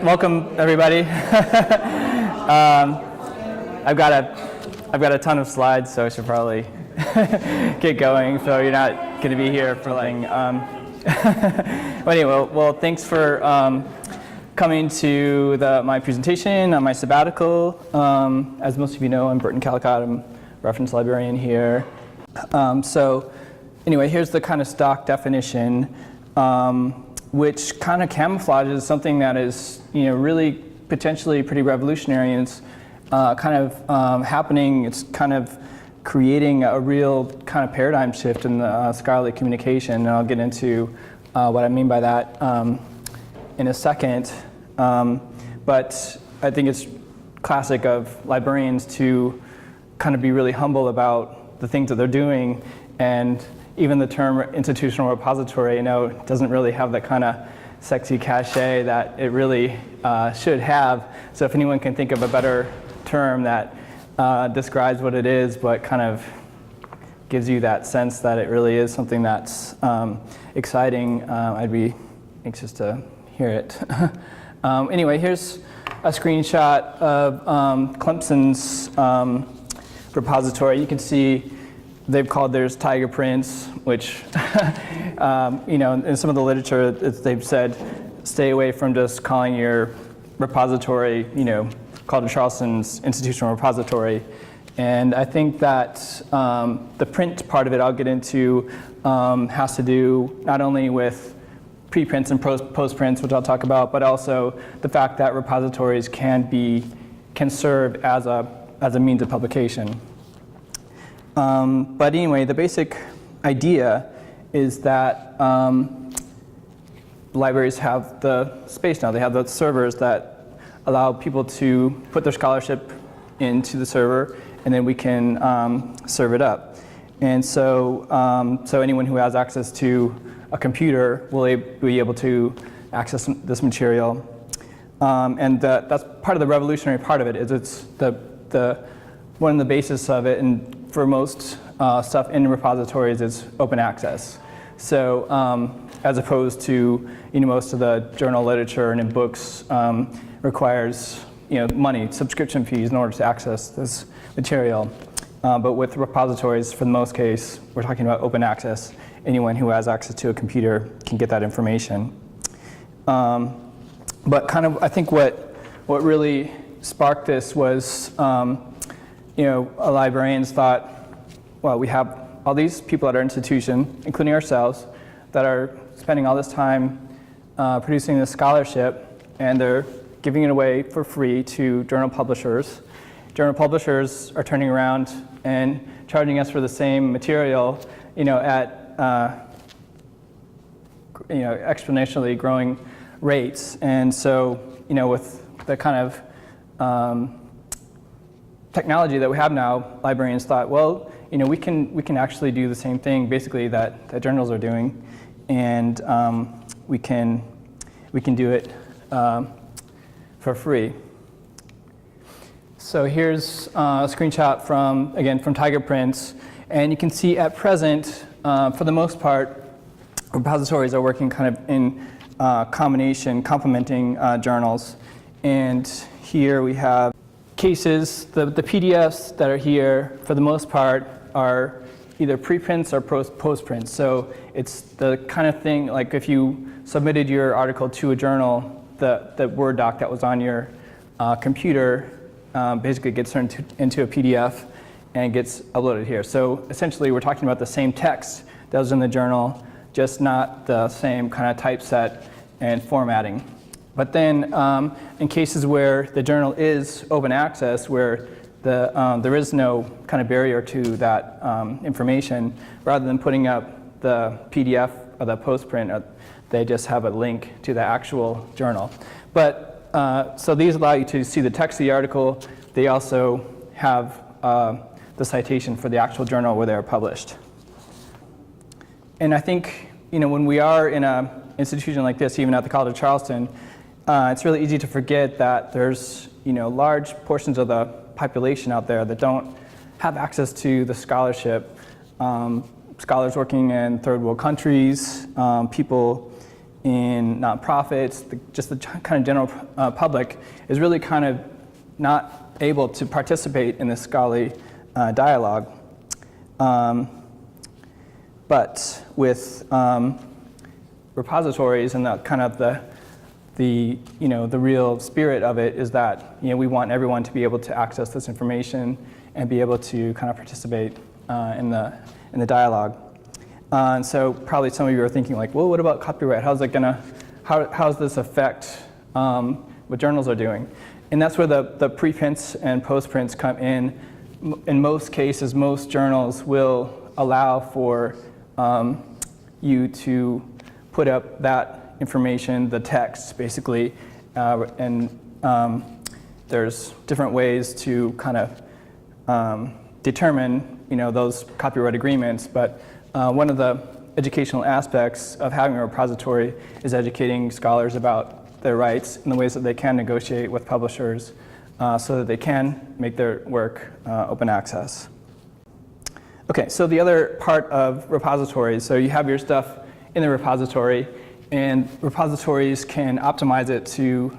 welcome everybody. I've got a ton of slides, so I should probably get going. So you're not going to be here for like. But anyway, well, thanks for coming to my presentation on my sabbatical. As most of you know, I'm Burton Callicott. I'm a reference librarian here. So anyway, here's the kind of stock definition, which kind of camouflages something that is, really potentially pretty revolutionary, and it's kind of happening. It's kind of creating a real kind of paradigm shift in the scholarly communication, and I'll get into what I mean by that in a second. But I think it's classic of librarians to kind of be really humble about the things that they're doing, and even the term institutional repository, doesn't really have that kind of sexy cachet that it really should have. So if anyone can think of a better term that describes what it is, but kind of gives you that sense that it really is something that's exciting, I'd be anxious to hear it. Anyway, here's a screenshot of Clemson's repository. You can see they've called theirs tiger prints, which, in some of the literature, they've said, stay away from just calling your repository, called Charleston's institutional repository. And I think that the print part of it I'll get into has to do not only with preprints and postprints, which I'll talk about, but also the fact that repositories can serve as a means of publication. But anyway, the basic idea is that libraries have the space now. They have the servers that allow people to put their scholarship into the server, and then we can serve it up. And so, anyone who has access to a computer will be able to access this material. And that's part of the revolutionary part of it. Is it's one of the basis of it, and for most stuff in repositories is open access. So as opposed to most of the journal literature and in books requires money, subscription fees in order to access this material. But with repositories, for the most case, we're talking about open access. Anyone who has access to a computer can get that information. But kind of, I think what really sparked this was librarians thought, well, we have all these people at our institution, including ourselves, that are spending all this time producing this scholarship, and they're giving it away for free to journal publishers. Journal publishers are turning around and charging us for the same material, at exponentially growing rates. And so, with the kind of technology that we have now, librarians thought, well, we can actually do the same thing basically that journals are doing, and we can do it for free. So here's a screenshot from Tiger Prints, and you can see at present, for the most part, repositories are working kind of in combination, complementing journals. And here we have cases. The PDFs that are here, for the most part, are either preprints or postprints. So it's the kind of thing, like if you submitted your article to a journal, the Word doc that was on your computer basically gets turned into a PDF and gets uploaded here. So essentially, we're talking about the same text that was in the journal, just not the same kind of typeset and formatting. But then in cases where the journal is open access, where there is no kind of barrier to that information, rather than putting up the PDF or the postprint, they just have a link to the actual journal. But so these allow you to see the text of the article. They also have the citation for the actual journal where they are published. And I think when we are in an institution like this, even at the College of Charleston, it's really easy to forget that there's large portions of the population out there that don't have access to the scholarship. Scholars working in third world countries, people in nonprofits, just the kind of general public is really kind of not able to participate in this scholarly dialogue. But with repositories and the kind of the real spirit of it is that we want everyone to be able to access this information and be able to kind of participate in the dialogue. And so probably some of you are thinking like, well, what about copyright? How's does this affect what journals are doing? And that's where the preprints and postprints come in. In most cases, most journals will allow for you to put up that information, the text basically, and there's different ways to kind of determine those copyright agreements, but one of the educational aspects of having a repository is educating scholars about their rights and the ways that they can negotiate with publishers so that they can make their work open access. Okay, so the other part of repositories, so you have your stuff in the repository, and repositories can optimize it to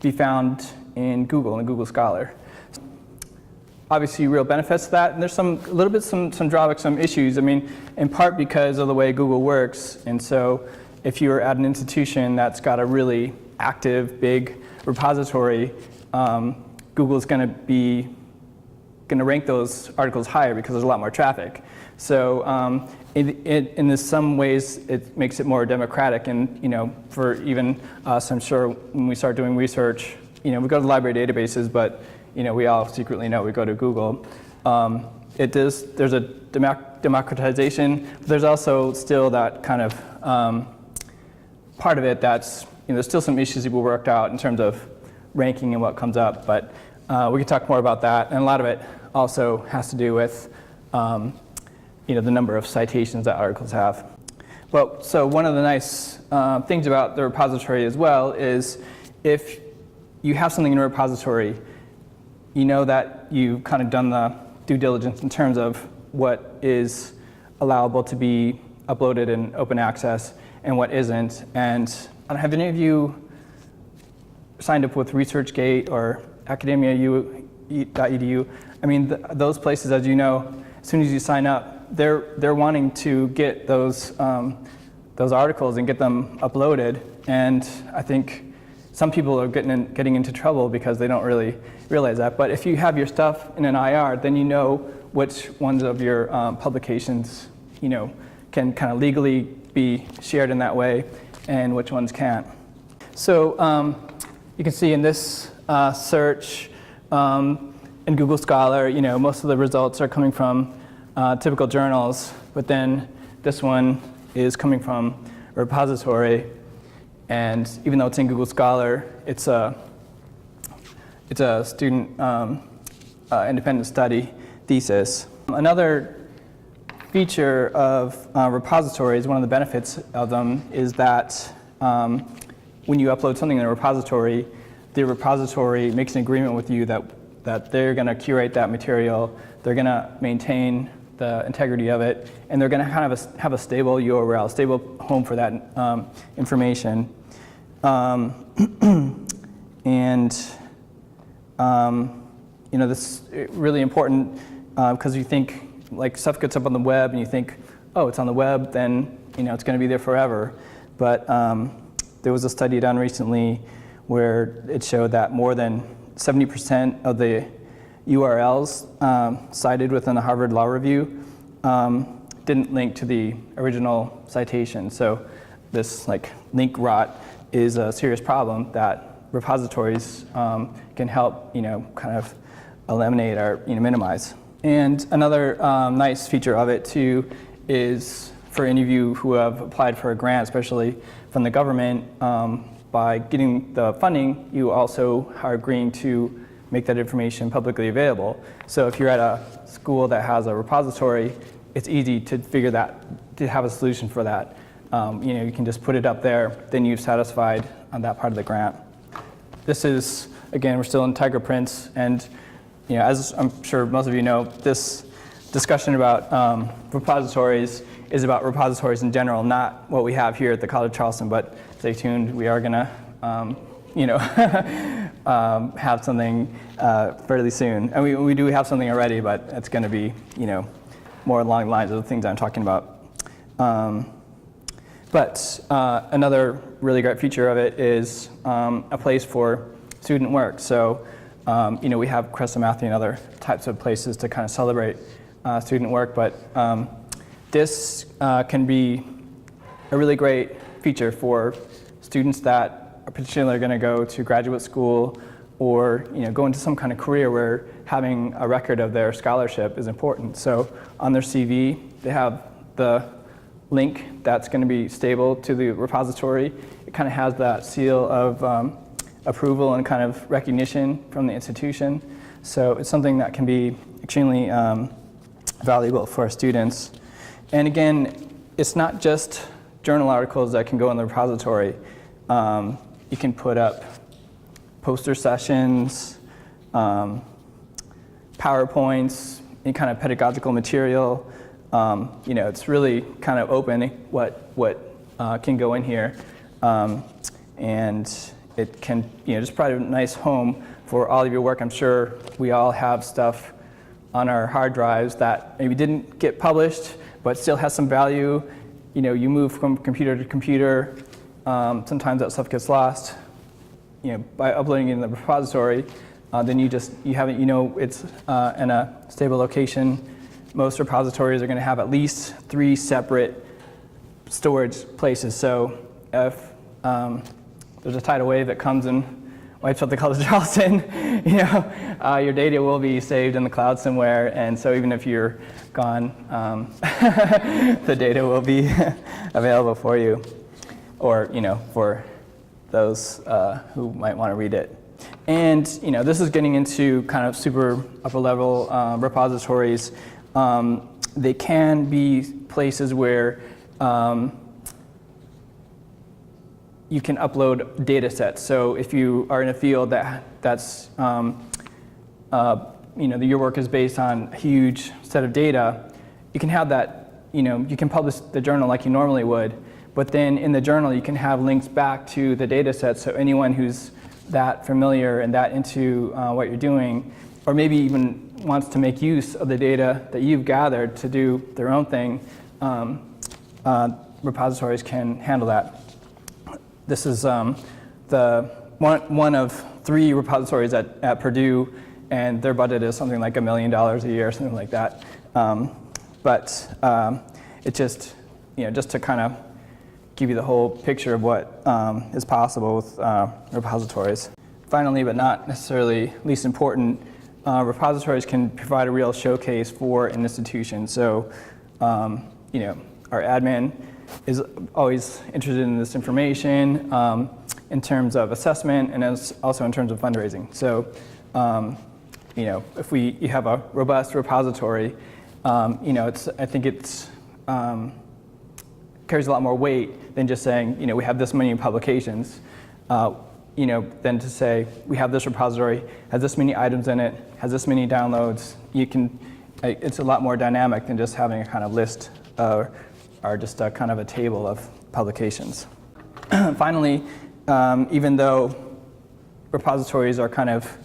be found in Google Scholar. Obviously, real benefits to that, and there's some drawbacks, some issues. I mean, in part because of the way Google works, and so if you're at an institution that's got a really active, big repository, Google's going to rank those articles higher because there's a lot more traffic. So in some ways, it makes it more democratic, and for even us, I'm sure when we start doing research, we go to the library databases, but we all secretly know we go to Google. There's a democratization, but there's also still that kind of part of it that's, there's still some issues that we worked out in terms of ranking and what comes up, but we can talk more about that. And a lot of it also has to do with the number of citations that articles have. Well, so one of the nice things about the repository as well is if you have something in a repository, you know that you've kind of done the due diligence in terms of what is allowable to be uploaded in open access and what isn't. And have any of you signed up with ResearchGate or academia.edu? I mean, those places, as you know, as soon as you sign up, they're wanting to get those articles and get them uploaded. And I think some people are getting into trouble because they don't really realize that. But if you have your stuff in an IR, then you know which ones of your publications can kind of legally be shared in that way and which ones can't. So you can see in this search in Google Scholar, most of the results are coming from typical journals, but then this one is coming from a repository. And even though it's in Google Scholar, it's a student independent study thesis. Another feature of repositories, one of the benefits of them, is that when you upload something in a repository, the repository makes an agreement with you that they're going to curate that material, they're going to maintain the integrity of it, and they're going to kind of have a stable URL, stable home for that information. This is really important because you think, like, stuff gets up on the web and you think, oh, it's on the web, then it's going to be there forever. But there was a study done recently where it showed that more than 70% of the URLs cited within the Harvard Law Review didn't link to the original citation. So this link rot is a serious problem that repositories can help kind of eliminate or minimize. And another nice feature of it too is for any of you who have applied for a grant, especially from the government, by getting the funding, you also are agreeing to make that information publicly available. So if you're at a school that has a repository, it's easy to figure that, to have a solution for that. You can just put it up there, then you've satisfied on that part of the grant. This is, again, we're still in Tiger Prints, and as I'm sure most of you know, this discussion about repositories is about repositories in general, not what we have here at the College of Charleston, but stay tuned. We are gonna, have something fairly soon. And we do have something already, but it's gonna be, more along the lines of the things I'm talking about. But another really great feature of it is a place for student work. So, we have Chrestomathy and other types of places to kind of celebrate student work, but this can be a really great feature for students that are particularly going to go to graduate school or go into some kind of career where having a record of their scholarship is important. So on their CV, they have the link that's going to be stable to the repository. It kind of has that seal of approval and kind of recognition from the institution. So it's something that can be extremely valuable for our students. And again, it's not just journal articles that can go in the repository. You can put up poster sessions, PowerPoints, any kind of pedagogical material. It's really kind of open what can go in here. And it can just provide a nice home for all of your work. I'm sure we all have stuff on our hard drives that maybe didn't get published, but still has some value. You move from computer to computer. Sometimes that stuff gets lost. By uploading it in the repository, then you have it. It's in a stable location. Most repositories are going to have at least 3 separate storage places. So if there's a tidal wave that comes and wipes out the College of Charleston, your data will be saved in the cloud somewhere. And so even if you're gone, the data will be available for you, or for those who might want to read it. And this is getting into kind of super upper level repositories. They can be places where you can upload data sets. So if you are in a field that's your work is based on a huge set of data, you can have that. You can publish the journal like you normally would. But then in the journal, you can have links back to the data set, so anyone who's that familiar and that into what you're doing, or maybe even wants to make use of the data that you've gathered to do their own thing, repositories can handle that. This is the one of 3 repositories at Purdue, and their budget is something like $1 million a year, something like that. But it just to kind of give you the whole picture of what is possible with repositories. Finally, but not necessarily least important, repositories can provide a real showcase for an institution. So, our admin is always interested in this information in terms of assessment and also in terms of fundraising. So, if you have a robust repository, I think it's carries a lot more weight than just saying, we have this many publications, than to say, we have this repository, has this many items in it, has this many downloads. It's a lot more dynamic than just having a kind of list or just a kind of a table of publications. Finally, even though repositories are kind of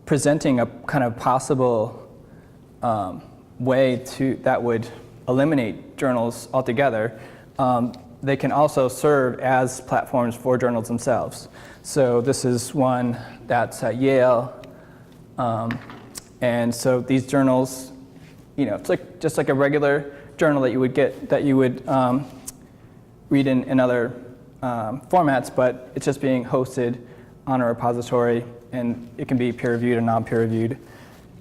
presenting a kind of possible way that would eliminate journals altogether, they can also serve as platforms for journals themselves. So this is one that's at Yale, and so these journals, it's just like a regular journal that you would read in other formats, but it's just being hosted on a repository, and it can be peer-reviewed or non-peer-reviewed.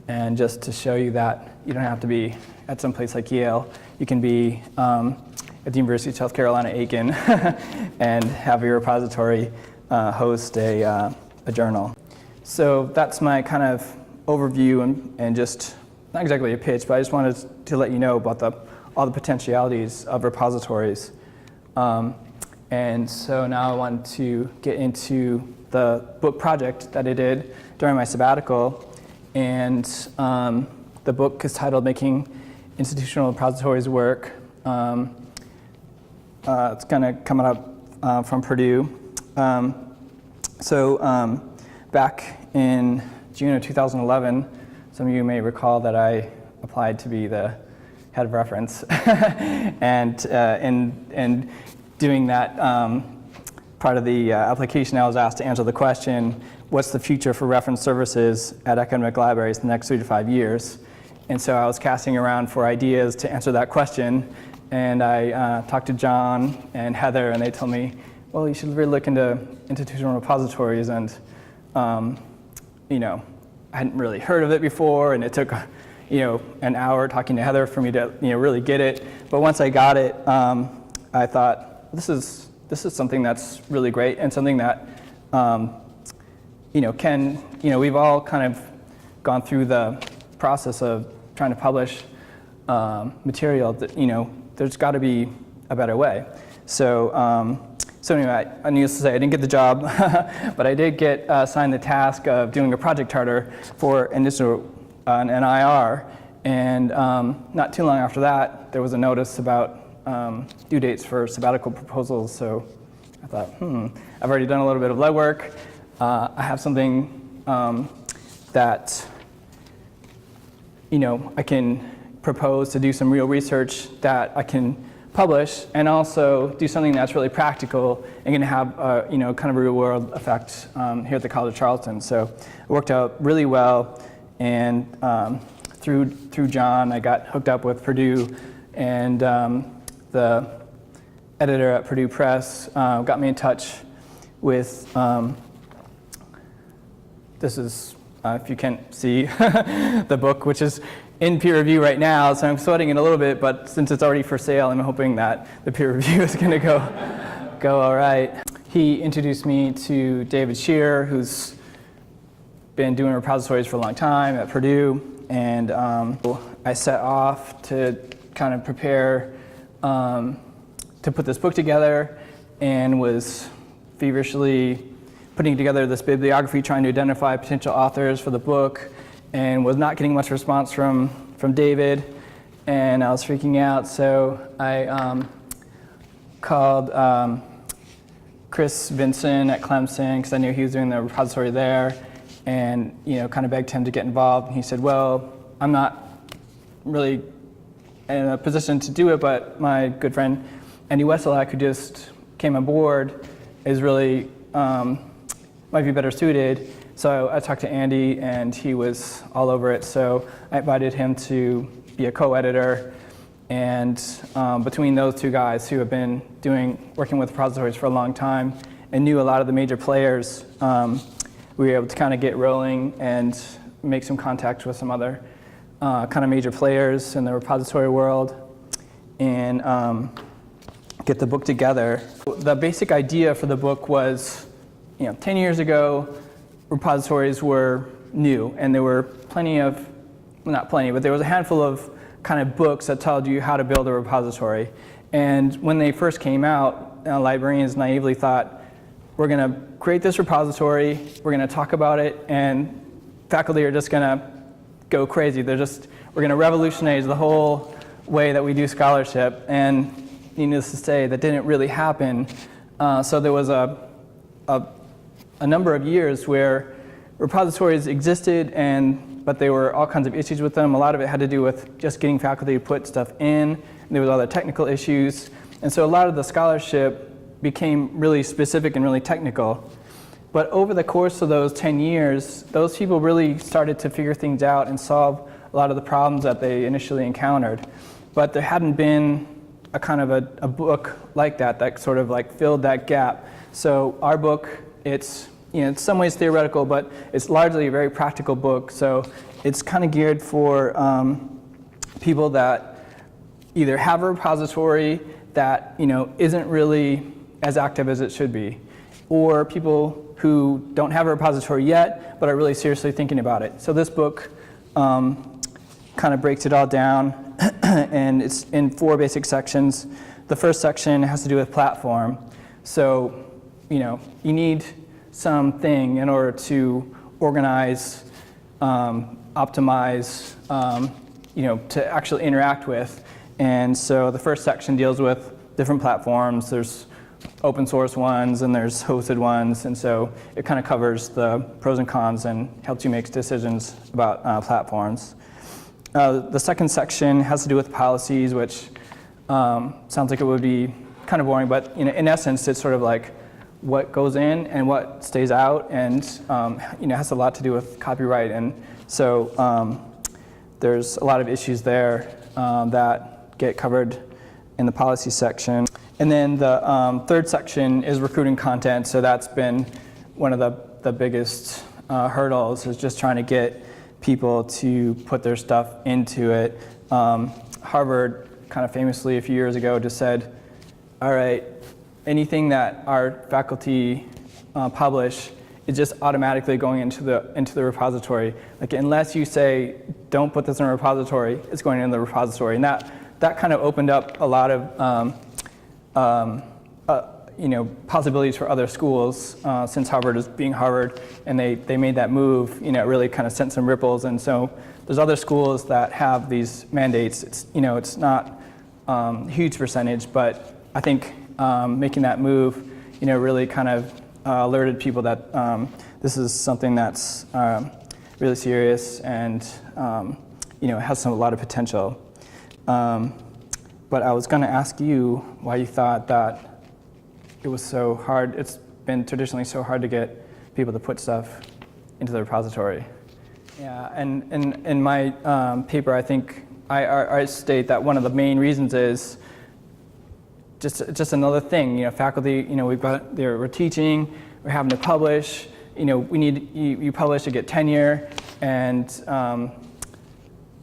And just to show you that you don't have to be at some place like Yale, you can be at the University of South Carolina, Aiken, and have your repository host a journal. So that's my kind of overview and just, not exactly a pitch, but I just wanted to let you know about all the potentialities of repositories. And so now I want to get into the book project that I did during my sabbatical. And the book is titled Making Institutional Repositories Work. It's kind of coming up from Purdue. Back in June of 2011, some of you may recall that I applied to be the head of reference. And in doing that part of the application, I was asked to answer the question, what's the future for reference services at academic libraries in the next 3 to 5 years? And so I was casting around for ideas to answer that question. And I talked to John and Heather, and they told me, well, you should really look into institutional repositories. And, I hadn't really heard of it before, and it took, an hour talking to Heather for me to, really get it. But once I got it, I thought, this is something that's really great, and something that, we've all kind of gone through the process of trying to publish material that, there's got to be a better way. So anyway, needless to say, I didn't get the job, but I did get assigned the task of doing a project charter for an IR, and not too long after that, there was a notice about due dates for sabbatical proposals. So I thought, I've already done a little bit of legwork. I have something that I can propose to do some real research that I can publish, and also do something that's really practical and going to have kind of a real world effect here at the College of Charleston. So it worked out really well, and through John, I got hooked up with Purdue, and the editor at Purdue Press got me in touch with, this is, if you can't see, the book, which is in peer review right now, so I'm sweating it a little bit, but since it's already for sale, I'm hoping that the peer review is going to go all right. He introduced me to David Shearer, who's been doing repositories for a long time at Purdue, and I set off to kind of prepare to put this book together, and was feverishly putting together this bibliography, trying to identify potential authors for the book, and was not getting much response from David, and I was freaking out. So I called Chris Vinson at Clemson, because I knew he was doing the repository there, and kind of begged him to get involved. And he said, well, I'm not really in a position to do it, but my good friend Andy Wesselak, who just came aboard, is really might be better suited. So I talked to Andy, and he was all over it. So I invited him to be a co-editor. And between those two guys, who have been working with repositories for a long time and knew a lot of the major players, we were able to kind of get rolling and make some contact with some other kind of major players in the repository world, and get the book together. The basic idea for the book was, 10 years ago, repositories were new, and there were not plenty, but there was a handful of kind of books that told you how to build a repository. And when they first came out, librarians naively thought, we're going to create this repository, we're going to talk about it, and faculty are just going to go crazy. We're going to revolutionize the whole way that we do scholarship. And needless to say, that didn't really happen. So there was a number of years where repositories existed, but there were all kinds of issues with them. A lot of it had to do with just getting faculty to put stuff in, and there was other technical issues. And so a lot of the scholarship became really specific and really technical. But over the course of those 10 years, those people really started to figure things out and solve a lot of the problems that they initially encountered. But there hadn't been a kind of a book like that sort of like filled that gap. So our book, it's in some ways theoretical, but it's largely a very practical book. So it's kind of geared for people that either have a repository that isn't really as active as it should be, or people who don't have a repository yet but are really seriously thinking about it. So this book kind of breaks it all down, and it's in 4 basic sections. The first section has to do with platform. So you need something in order to organize, optimize, to actually interact with. And so the first section deals with different platforms. There's open source ones and there's hosted ones, and so it kind of covers the pros and cons and helps you make decisions about platforms. The second section has to do with policies, which sounds like it would be kind of boring, but in essence, it's sort of like what goes in and what stays out, and has a lot to do with copyright, and so there's a lot of issues there that get covered in the policy section. And then the third section is recruiting content, so that's been one of the biggest hurdles, is just trying to get people to put their stuff into it. Harvard kind of famously a few years ago just said, all right, anything that our faculty publish is just automatically going into the repository. Like, unless you say, don't put this in a repository, it's going into the repository. And that kind of opened up a lot of possibilities for other schools, since Harvard is being Harvard, and they made that move. It really kind of sent some ripples, and so there's other schools that have these mandates. It's not a huge percentage, but I think making that move, really kind of alerted people that this is something that's really serious and has a lot of potential. But I was going to ask you why you thought that it was so hard. It's been traditionally so hard to get people to put stuff into the repository. Yeah, and in my paper, I think I state that one of the main reasons is just another thing. Faculty, we're teaching, we're having to publish. We need you publish to get tenure, and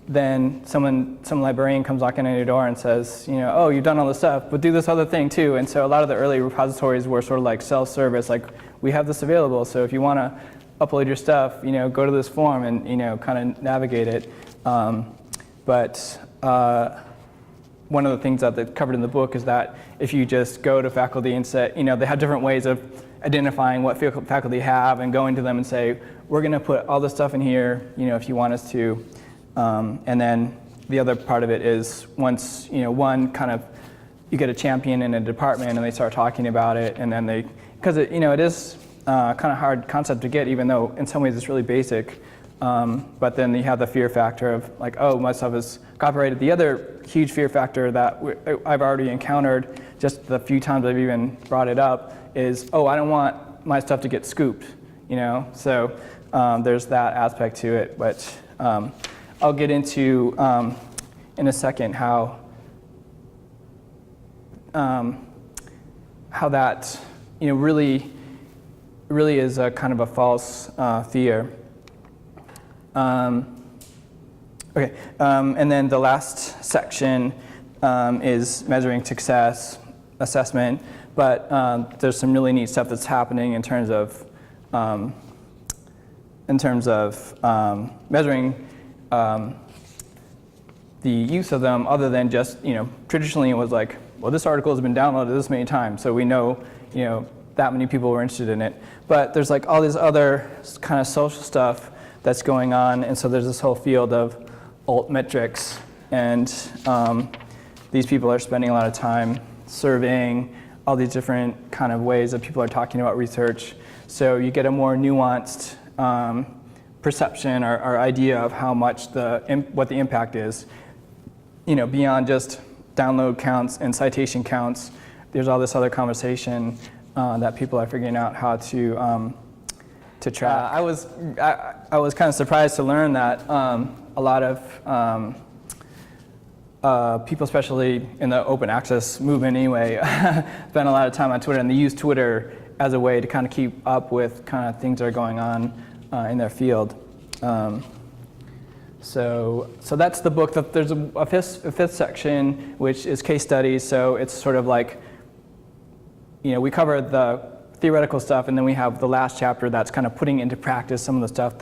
then some librarian comes knocking on your door and says, oh, you've done all this stuff, but do this other thing too. And so a lot of the early repositories were sort of like self-service, like, we have this available, so if you want to upload your stuff, go to this form and kind of navigate it. But one of the things that they covered in the book is that if you just go to faculty and say, they have different ways of identifying what faculty have, and going to them and say, we're going to put all this stuff in here, if you want us to. And then the other part of it is, once, one kind of, you get a champion in a department and they start talking about it, and then because it is kind of hard concept to get, even though in some ways it's really basic. But then you have the fear factor of like, oh, my stuff is copyrighted. The other huge fear factor that I've already encountered just the few times I've even brought it up is, oh, I don't want my stuff to get scooped, So there's that aspect to it, but I'll get into in a second how that really is a kind of a false fear. Okay, and then the last section is measuring success assessment, but there's some really neat stuff that's happening in terms of measuring the use of them, other than just, traditionally it was like, well, this article has been downloaded this many times, so we know, that many people were interested in it. But there's like all this other kind of social stuff that's going on, and so there's this whole field of alt metrics, and these people are spending a lot of time surveying all these different kind of ways that people are talking about research. So you get a more nuanced perception or idea of how much what the impact is, beyond just download counts and citation counts. There's all this other conversation that people are figuring out how to track. I was kind of surprised to learn that a lot of people, especially in the open access movement anyway, spend a lot of time on Twitter, and they use Twitter as a way to kind of keep up with kind of things that are going on in their field. So that's the book. There's a fifth section, which is case studies. So it's sort of like, we cover the theoretical stuff, and then we have the last chapter that's kind of putting into practice some of the stuff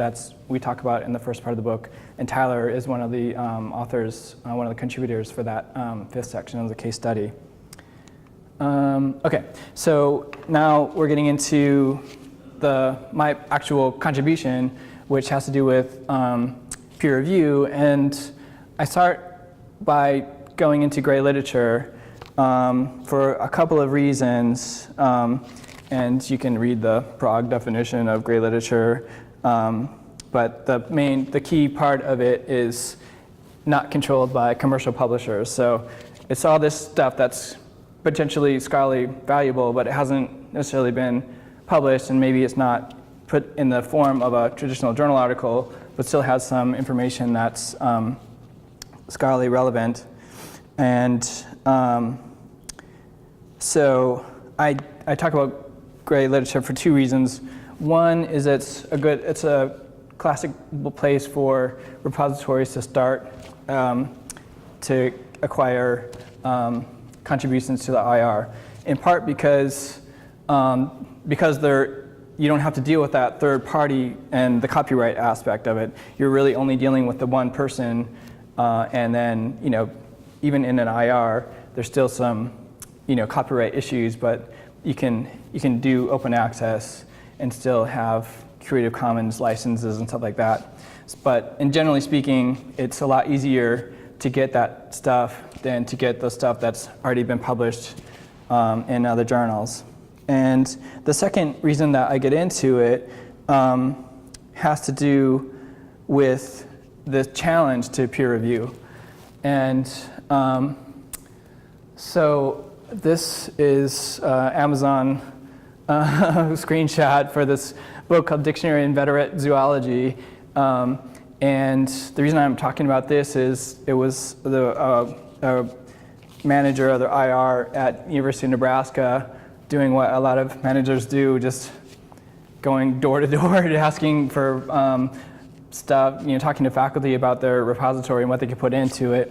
we talk about in the first part of the book. And Tyler is one of the authors, one of the contributors for that fifth section of the case study. Okay, so now we're getting into my actual contribution, which has to do with peer review. And I start by going into gray literature for a couple of reasons, and you can read the Prague definition of gray literature, but the key part of it is not controlled by commercial publishers. So it's all this stuff that's potentially scholarly valuable, but it hasn't necessarily been published, and maybe it's not put in the form of a traditional journal article, but still has some information that's scholarly relevant. And so I talk about gray literature for two reasons. One is it's a classic place for repositories to start to acquire contributions to the IR, in part because you don't have to deal with that third party and the copyright aspect of it. You're really only dealing with the one person, and then even in an IR, there's still some copyright issues, but you can do open access and still have Creative Commons licenses and stuff like that. But generally speaking, it's a lot easier to get that stuff than to get the stuff that's already been published in other journals. And the second reason that I get into it has to do with the challenge to peer review. And so this is Amazon screenshot for this book called Dictionary of Inveterate Zoology. And the reason I'm talking about this is it was the manager of the IR at University of Nebraska doing what a lot of managers do, just going door to door asking for stuff, talking to faculty about their repository and what they could put into it.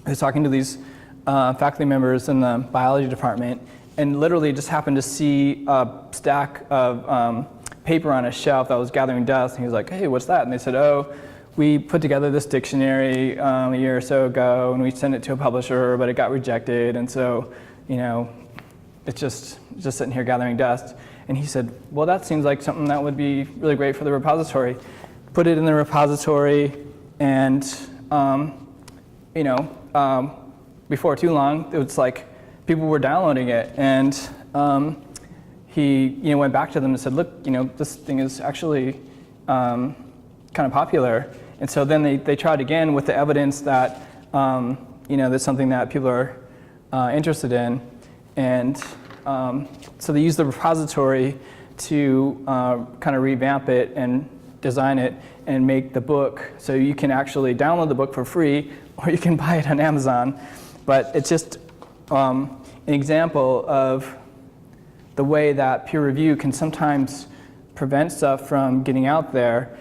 I was talking to these faculty members in the biology department and literally just happened to see a stack of paper on a shelf that was gathering dust. And he was like, hey, what's that? And they said, oh, we put together this dictionary a year or so ago, and we sent it to a publisher, but it got rejected. And so, it's just sitting here gathering dust. And he said, well, that seems like something that would be really great for the repository. Put it in the repository, and before too long, it was like people were downloading it. And he went back to them and said, look, this thing is actually kind of popular. And so then they tried again with the evidence that there's something that people are interested in. And so they used the repository to kind of revamp it and design it and make the book so you can actually download the book for free, or you can buy it on Amazon. But it's just an example of the way that peer review can sometimes prevent stuff from getting out there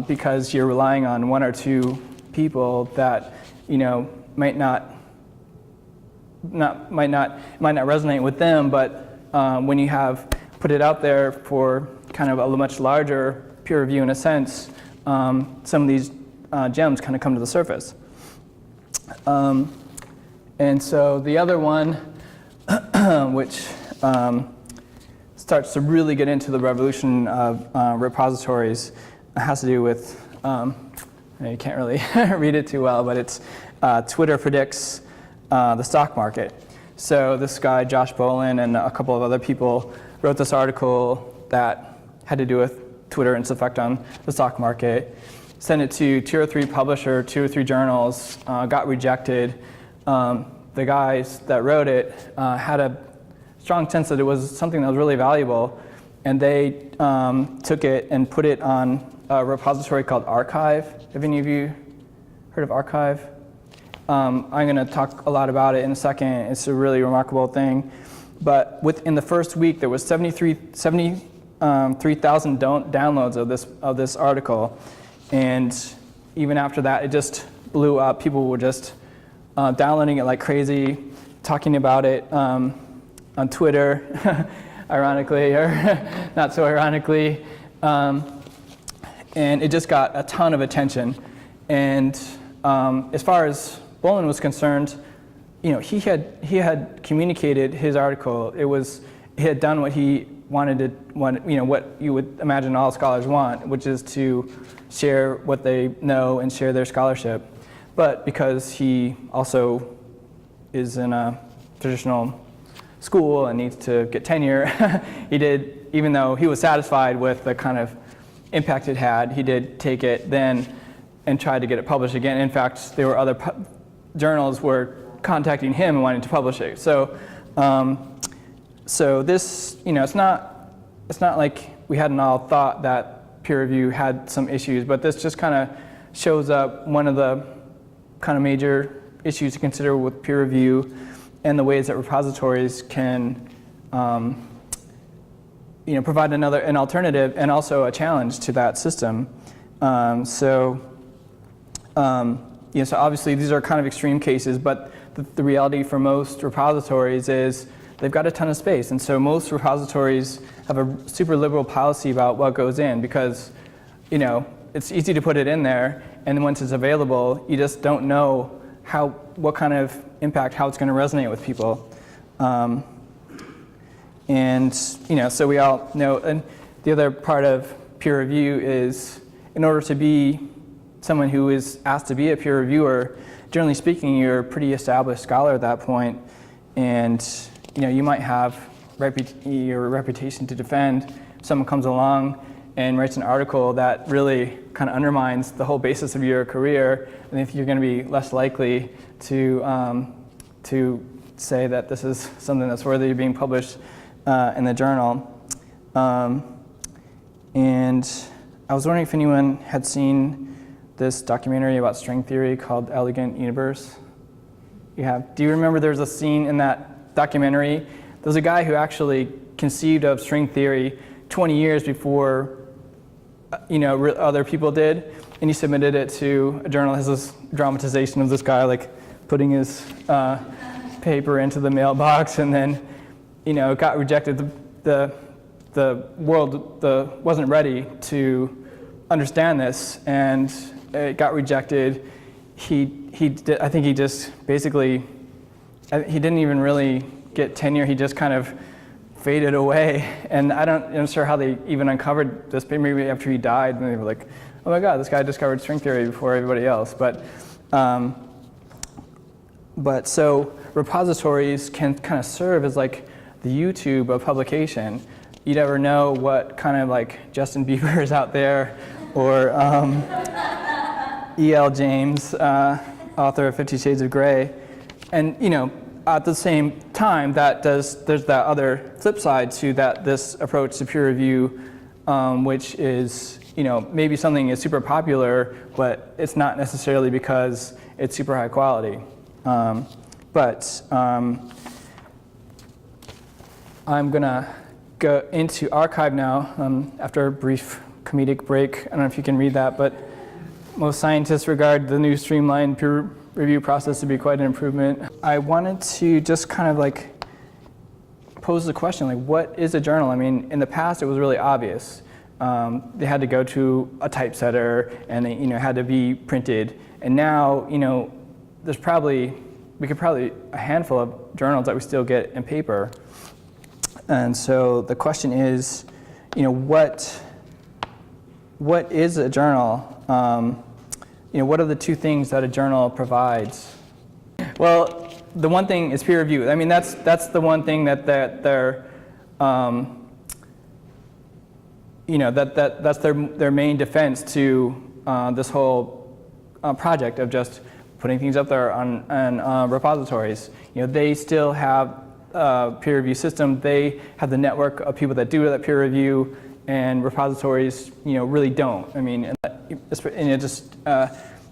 because you're relying on one or two people that might not resonate with them, but when you have put it out there for kind of a much larger peer review in a sense, some of these gems kind of come to the surface. And so the other one, which starts to really get into the revolution of repositories, has to do with, you can't really read it too well, but it's Twitter predicts the stock market. So this guy, Josh Bolin, and a couple of other people wrote this article that had to do with Twitter and its effect on the stock market, sent it to 2 or 3 publishers, 2 or 3 journals, got rejected. The guys that wrote it had a strong sense that it was something that was really valuable, and they took it and put it on a repository called Archive. Have any of you heard of Archive? I'm going to talk a lot about it in a second. It's a really remarkable thing. But within the first week, there was 73,000 downloads of this article, and even after that, it just blew up. People were just downloading it like crazy, talking about it on Twitter, ironically or not so ironically, and it just got a ton of attention. And as far as Bolin was concerned, he had communicated his article. He had done what he wanted to, what you would imagine all scholars want, which is to share what they know and share their scholarship. But because he also is in a traditional school and needs to get tenure, he did, even though he was satisfied with the kind of impact it had, he did take it then and tried to get it published again. In fact, there were other journals were contacting him and wanting to publish it. So, so this, it's not like we hadn't all thought that peer review had some issues, but this just kind of shows up one of the kind of major issues to consider with peer review and the ways that repositories can provide an alternative and also a challenge to that system. So obviously these are kind of extreme cases, but the reality for most repositories is they've got a ton of space, and so most repositories have a super liberal policy about what goes in because it's easy to put it in there, and then once it's available, you just don't know what kind of impact, how it's going to resonate with people. So we all know, and the other part of peer review is, in order to be someone who is asked to be a peer reviewer, generally speaking, you're a pretty established scholar at that point, and you might have your reputation to defend. If someone comes along and writes an article that really kind of undermines the whole basis of your career, and if you're going to be less likely to say that this is something that's worthy of being published in the journal. And I was wondering if anyone had seen this documentary about string theory called Elegant Universe. You have? Do you remember there was a scene in that documentary? There's a guy who actually conceived of string theory 20 years before other people did, and he submitted it to a journal. It has this dramatization of this guy like putting his paper into the mailbox, and then it got rejected. The world wasn't ready to understand this, and it got rejected. I think he just basically, he didn't even really get tenure. He just kind of faded away, and I'm sure how they even uncovered this. Maybe after he died, and they were like, "Oh my God, this guy discovered string theory before everybody else." But so repositories can kind of serve as like the YouTube of publication. You never know what kind of like Justin Bieber is out there, or E.L. James, author of 50 Shades of Grey, and at the same time, there's that other flip side to this approach to peer review, which is, maybe something is super popular, but it's not necessarily because it's super high quality. I'm gonna go into archive now after a brief comedic break. I don't know if you can read that, but most scientists regard the new streamlined peer review process to be quite an improvement. I wanted to just kind of like pose the question, like, what is a journal? I mean, in the past it was really obvious. They had to go to a typesetter, and they had to be printed. And now there's probably a handful of journals that we still get in paper. And so the question is, what is a journal? What are the two things that a journal provides? Well, the one thing is peer review. I mean, that's the one thing that's their main defense to this whole project of just putting things up there on repositories. They still have a peer review system. They have the network of people that do that peer review, and repositories, really don't. I mean,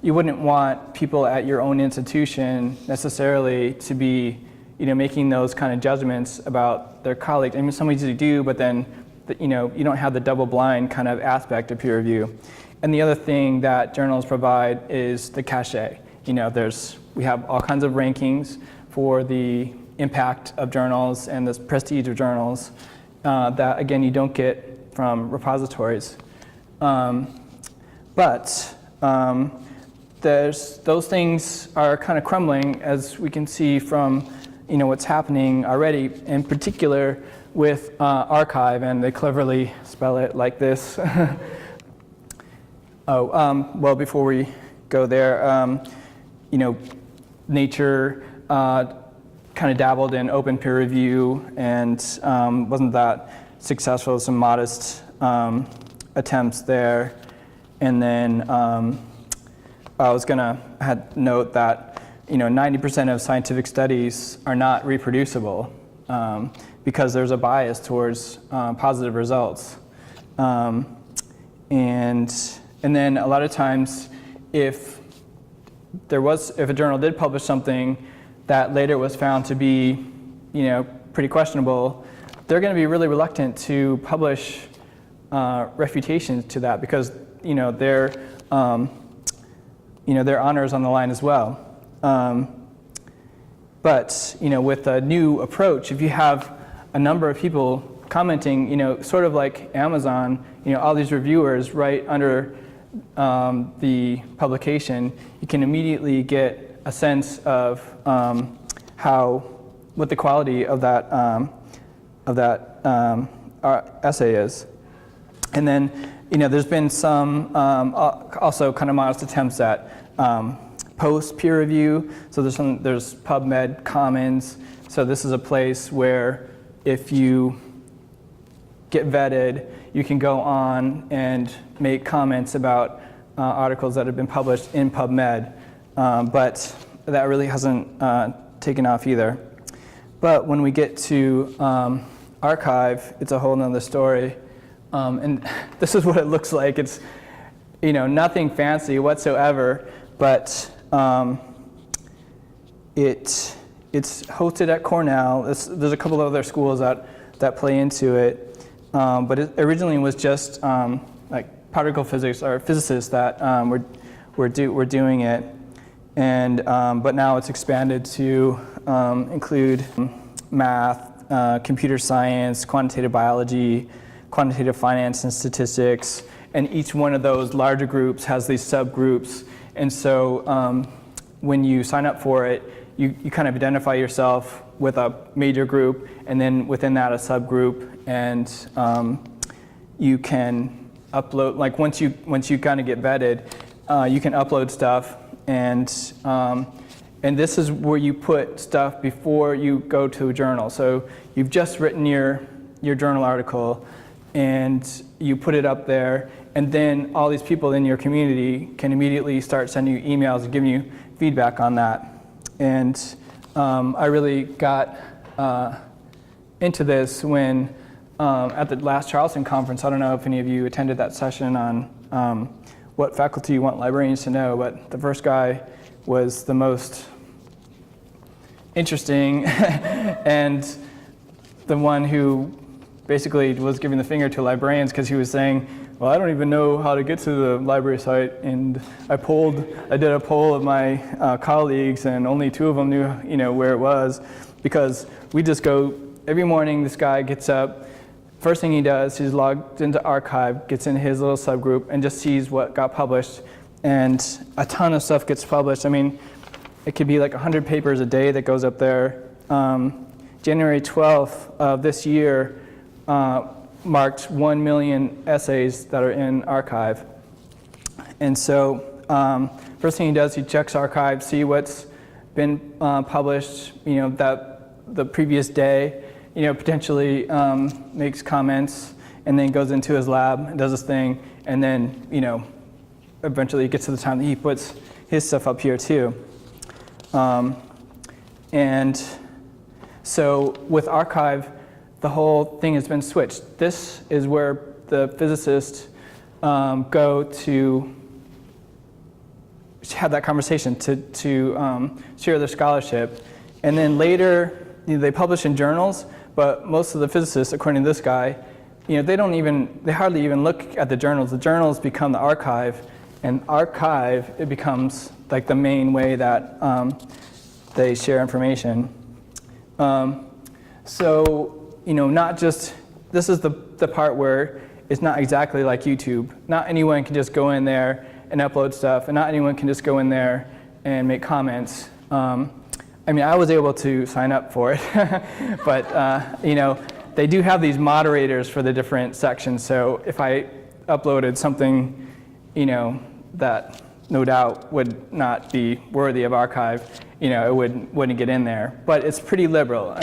you wouldn't want people at your own institution necessarily to be, making those kind of judgments about their colleagues. I mean, some easily do, but then, you don't have the double-blind kind of aspect of peer review. And the other thing that journals provide is the cachet. We have all kinds of rankings for the impact of journals and the prestige of journals that, again, you don't get from repositories. Those things are kind of crumbling, as we can see from what's happening already, in particular with archive, and they cleverly spell it like this. Well, before we go there, Nature kind of dabbled in open peer review and wasn't that successful. Some modest attempts there. And then I was gonna note that 90% of scientific studies are not reproducible because there's a bias towards positive results. And then a lot of times, if a journal did publish something that later was found to be, pretty questionable, they're going to be really reluctant to publish refutations to that because, their honor is on the line as well. But with a new approach, if you have a number of people commenting, sort of like Amazon, all these reviewers right under the publication, you can immediately get a sense of what the quality of that essay is. And then, there's been some also kind of modest attempts at post peer review. So there's PubMed Commons. So this is a place where if you get vetted, you can go on and make comments about articles that have been published in PubMed, but that really hasn't taken off either. But when we get to archive, it's a whole nother story. And this is what it looks like. It's nothing fancy whatsoever, but it's hosted at Cornell. There's a couple of other schools that play into it. But it originally was just like particle physics or physicists that were doing it, and but now it's expanded to include math, computer science, quantitative biology, quantitative finance, and statistics. And each one of those larger groups has these subgroups. And so when you sign up for it, you kind of identify yourself with a major group, and then within that a subgroup, and you can upload, like once you kind of get vetted, you can upload stuff, and this is where you put stuff before you go to a journal. So you've just written your journal article, and you put it up there, and then all these people in your community can immediately start sending you emails and giving you feedback on that. And I really got into this when at the last Charleston conference. I don't know if any of you attended that session on what faculty you want librarians to know, but the first guy was the most interesting and the one who basically was giving the finger to librarians because he was saying, well, I don't even know how to get to the library site, and I did a poll of my colleagues, and only 2 of them knew, where it was, because we just go every morning. This guy gets up, first thing he does, he's logged into archive, gets in his little subgroup, and just sees what got published, and a ton of stuff gets published. I mean, it could be like 100 papers a day that goes up there. January 12th of this year marked 1 million essays that are in archive. And so first thing he does, he checks archive, see what's been published, that the previous day, potentially makes comments, and then goes into his lab and does his thing, and then, eventually it gets to the time that he puts his stuff up here too. And so with archive, the whole thing has been switched. This is where the physicists go to have that conversation, to share their scholarship. And then later, they publish in journals, but most of the physicists, according to this guy, they hardly even look at the journals. The journals become the archive, and archive, it becomes like the main way that they share information. So, not just, this is the part where it's not exactly like YouTube. Not anyone can just go in there and upload stuff, and not anyone can just go in there and make comments. I was able to sign up for it, but they do have these moderators for the different sections. So if I uploaded something, that no doubt would not be worthy of archive, it wouldn't get in there. But it's pretty liberal.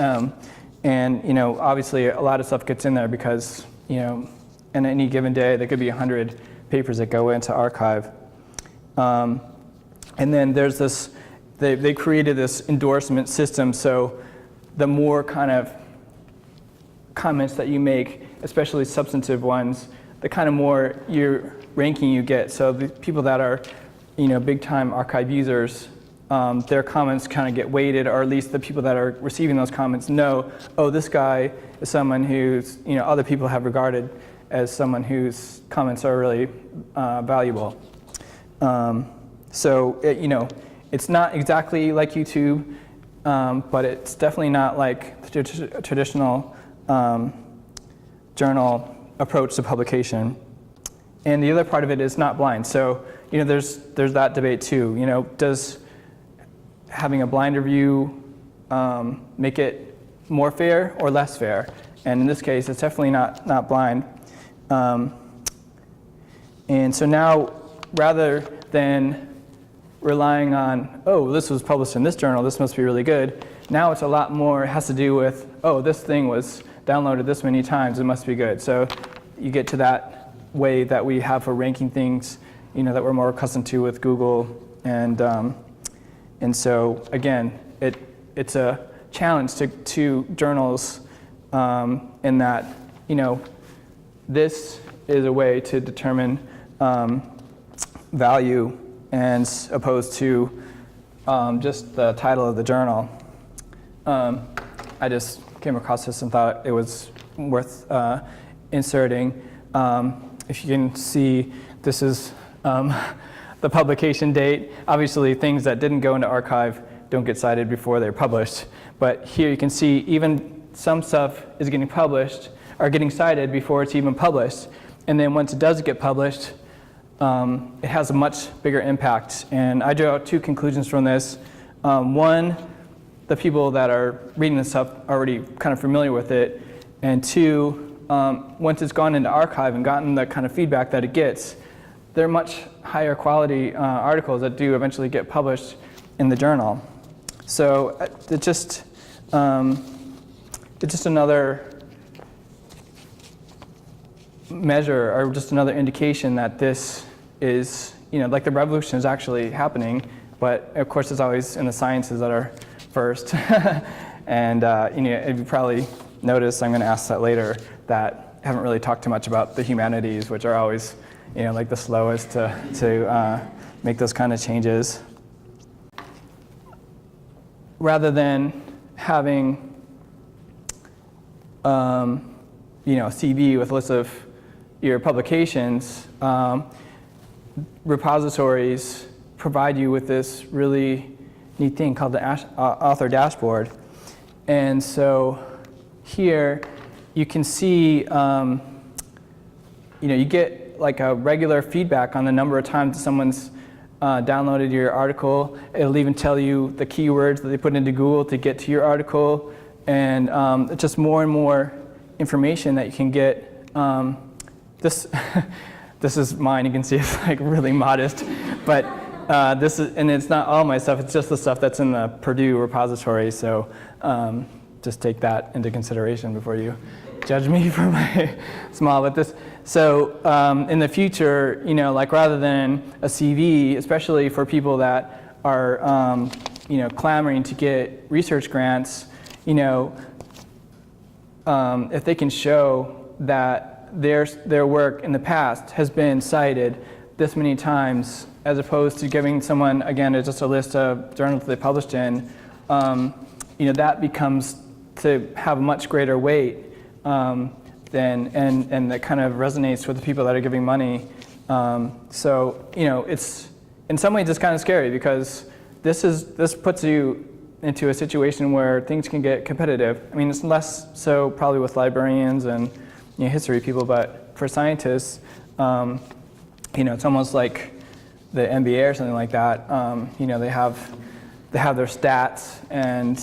And obviously a lot of stuff gets in there because, in any given day, there could be 100 papers that go into archive. And then there's this, they created this endorsement system, so the more kind of comments that you make, especially substantive ones, the kind of more your ranking you get. So the people that are, big time archive users, their comments kind of get weighted, or at least the people that are receiving those comments know, oh, this guy is someone who's, other people have regarded as someone whose comments are really valuable. So it's not exactly like YouTube, but it's definitely not like the traditional journal approach to publication. And the other part of it is not blind. So there's that debate too. Does having a blind review make it more fair or less fair? And in this case, it's definitely not blind. And so now, rather than relying on, oh, this was published in this journal, this must be really good, now it's a lot more, it has to do with, oh, this thing was downloaded this many times, it must be good. So you get to that way that we have for ranking things, that we're more accustomed to with Google. And so, again, it's a challenge to journals in that, this is a way to determine value as opposed to just the title of the journal. I just came across this and thought it was worth inserting. If you can see, this is the publication date. Obviously, things that didn't go into archive don't get cited before they're published. But here you can see even some stuff is getting published, or getting cited before it's even published. And then once it does get published, it has a much bigger impact. And I drew out two conclusions from this. One, the people that are reading this stuff are already kind of familiar with it. And two, once it's gone into archive and gotten the kind of feedback that it gets, they're much higher quality articles that do eventually get published in the journal. So it's just another measure, or just another indication that this is, like the revolution is actually happening. But of course, it's always in the sciences that are first. And you probably noticed, I'm going to ask that later, that I haven't really talked too much about the humanities, which are always like the slowest to make those kind of changes. Rather than having a CV with lists of your publications, repositories provide you with this really neat thing called the author dashboard. And so here you can see, you get like a regular feedback on the number of times someone's downloaded your article. It'll even tell you the keywords that they put into Google to get to your article. And it's just more and more information that you can get. This is mine. You can see it's like really modest, but this is, and it's not all my stuff. It's just the stuff that's in the Purdue repository. So just take that into consideration before you judge me for my small. But this, so in the future, like rather than a CV, especially for people that are clamoring to get research grants, if they can show that their work in the past has been cited this many times, as opposed to giving someone, again, just a list of journals they published in, that becomes to have a much greater weight and that kind of resonates with the people that are giving money. So it's in some ways it's kind of scary, because this puts you into a situation where things can get competitive. I mean, it's less so probably with librarians and history people, but for scientists, it's almost like the NBA or something like that. They have their stats, and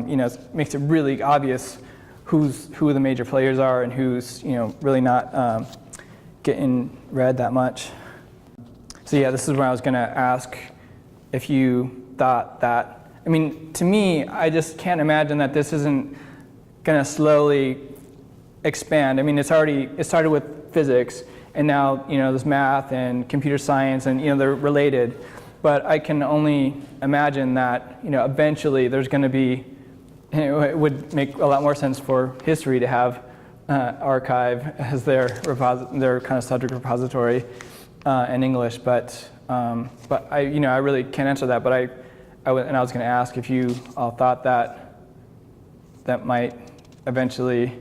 it makes it really obvious who the major players are and who's really not getting read that much. So yeah, this is where I was going to ask if you thought that I mean, to me, I just can't imagine that this isn't going to slowly expand. I mean, it started with physics, and now, there's math and computer science, and, they're related. But I can only imagine that, eventually there's going to be, it would make a lot more sense for history to have archive as their kind of subject repository in English. But I really can't answer that. But I was going to ask if you all thought that might eventually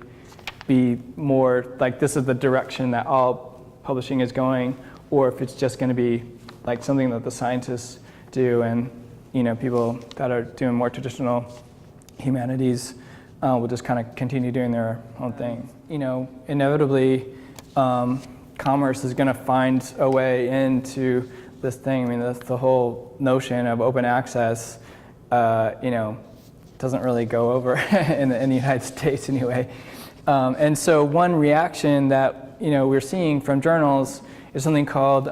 be more like this is the direction that all publishing is going, or if it's just going to be like something that the scientists do, and people that are doing more traditional humanities will just kind of continue doing their own thing. Inevitably, commerce is going to find a way into this thing. I mean, the whole notion of open access, doesn't really go over in the United States anyway. And so one reaction that we're seeing from journals is something called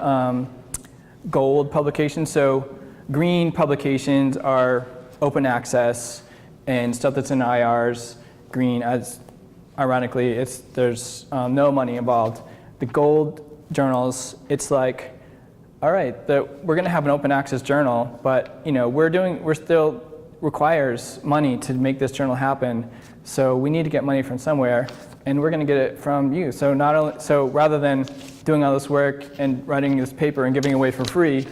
gold publications. So green publications are open access and stuff that's in IRs. Green, as ironically, there's no money involved. The gold journals, it's like, all right, we're going to have an open access journal, but we're still requires money to make this journal happen. So we need to get money from somewhere, and we're going to get it from you. So rather than doing all this work and writing this paper and giving it away for free,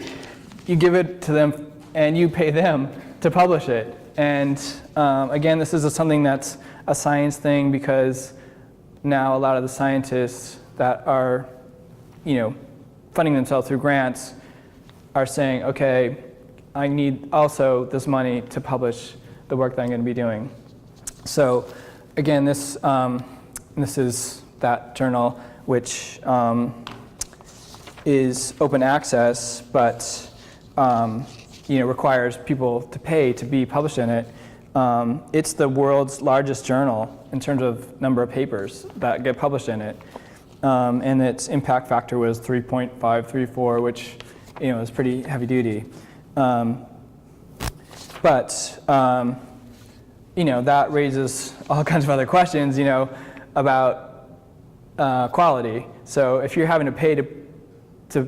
you give it to them and you pay them to publish it. And again, this is something that's a science thing, because now a lot of the scientists that are, funding themselves through grants are saying, okay, I need also this money to publish the work that I'm going to be doing. So again, this is that journal, which is open access, but requires people to pay to be published in it. It's the world's largest journal in terms of number of papers that get published in it, and its impact factor was 3.534, which is pretty heavy duty. But that raises all kinds of other questions, about quality. So if you're having to pay to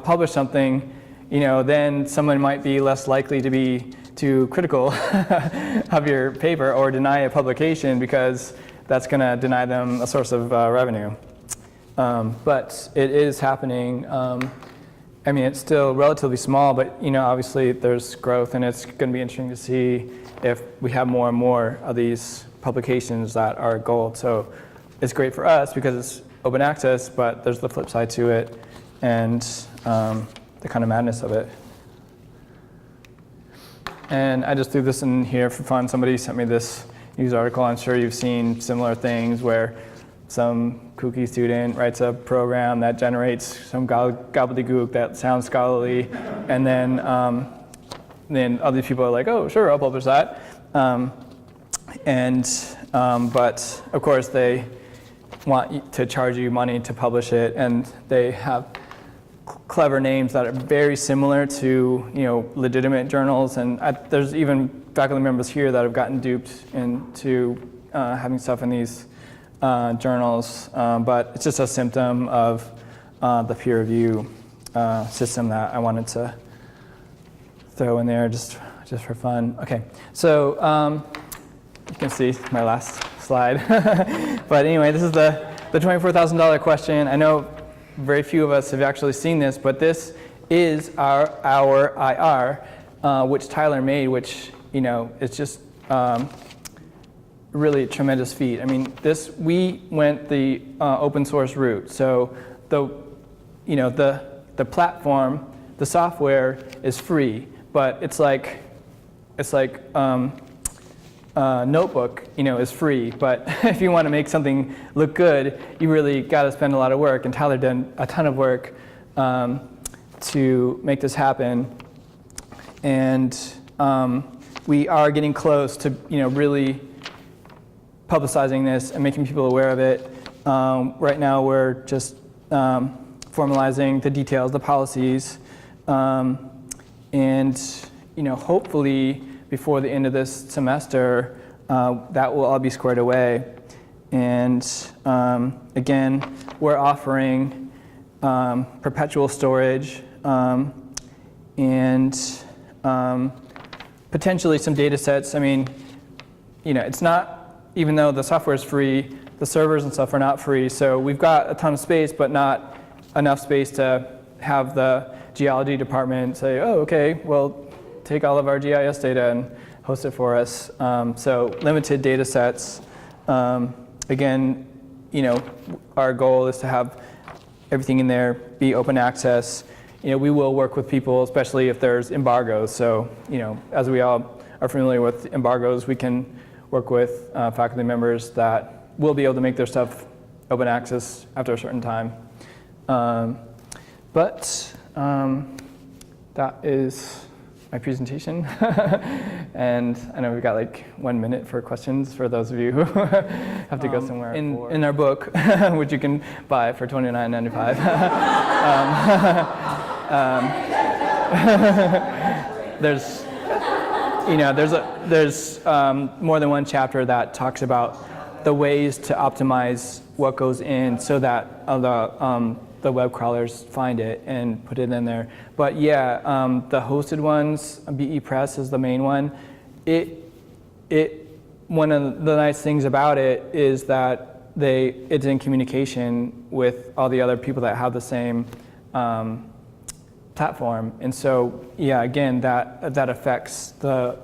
publish something, then someone might be less likely to be too critical of your paper or deny a publication, because that's going to deny them a source of revenue. But it is happening. I mean, it's still relatively small, but obviously there's growth, and it's going to be interesting to see if we have more and more of these publications that are gold. So it's great for us because it's open access, but there's the flip side to it, and the kind of madness of it. And I just threw this in here for fun. Somebody sent me this news article. I'm sure you've seen similar things where some kooky student writes a program that generates some gobbledygook that sounds scholarly, and then other people are like, oh, sure, I'll publish that. But of course they want to charge you money to publish it, and they have clever names that are very similar to legitimate journals, and there's even faculty members here that have gotten duped into having stuff in these journals, but it's just a symptom of the peer review system that I wanted to throw in there just for fun. Okay, so you can see my last slide. But anyway, this is the $24,000 question. I know very few of us have actually seen this, but this is our IR, which Tyler made, which it's just really a tremendous feat. I mean, we went the open source route. So the platform, the software is free, but it's like Notebook, is free. But if you want to make something look good, you really got to spend a lot of work. And Tyler did a ton of work to make this happen. And we are getting close to really publicizing this and making people aware of it. Right now we're just formalizing the details, the policies, and hopefully before the end of this semester, that will all be squared away. And again, we're offering perpetual storage and potentially some data sets. I mean, it's not, even though the software is free, the servers and stuff are not free. So we've got a ton of space, but not enough space to have the geology department say, oh, okay, well, take all of our GIS data and host it for us. So limited data sets. Again, our goal is to have everything in there be open access. We will work with people, especially if there's embargoes. So, as we all are familiar with embargoes, we can work with faculty members that will be able to make their stuff open access after a certain time. But that is my presentation. And I know we've got like 1 minute for questions for those of you who have to go somewhere. In our book, which you can buy for $29.95, there's more than one chapter that talks about the ways to optimize what goes in so that the web crawlers find it and put it in there. But yeah, the hosted ones, BE Press is the main one. One of the nice things about it is that it's in communication with all the other people that have the same platform. And so, yeah, again, that affects the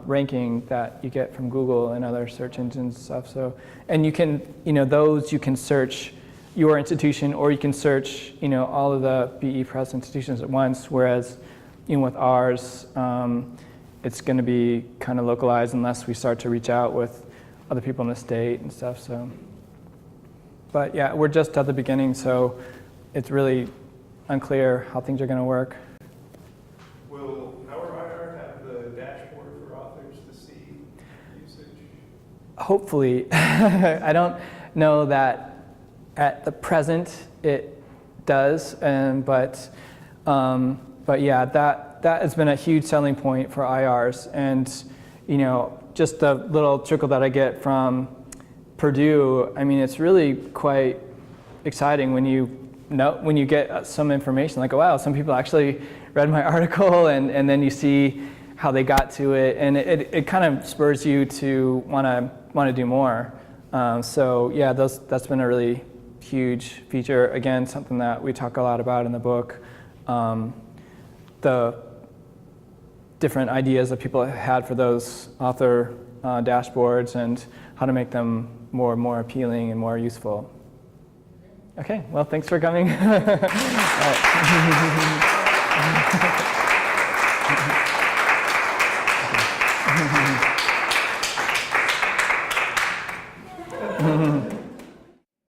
ranking that you get from Google and other search engines and stuff. So, and you can, those you can search your institution, or you can search, all of the BE Press institutions at once. Whereas, with ours, it's going to be kind of localized unless we start to reach out with other people in the state and stuff. So, but yeah, we're just at the beginning, so it's really unclear how things are going to work. Will our IR have the dashboard for authors to see usage? Hopefully. I don't know that at the present it does, but yeah, that has been a huge selling point for IRs. And just the little trickle that I get from Purdue, I mean, it's really quite exciting when you get some information like, oh, wow, some people actually read my article, and then you see how they got to it, and it kind of spurs you to want to do more. So yeah, that's been a really huge feature. Again, something that we talk a lot about in the book. The different ideas that people had for those author dashboards and how to make them more and more appealing and more useful. Okay, well, thanks for coming. All right.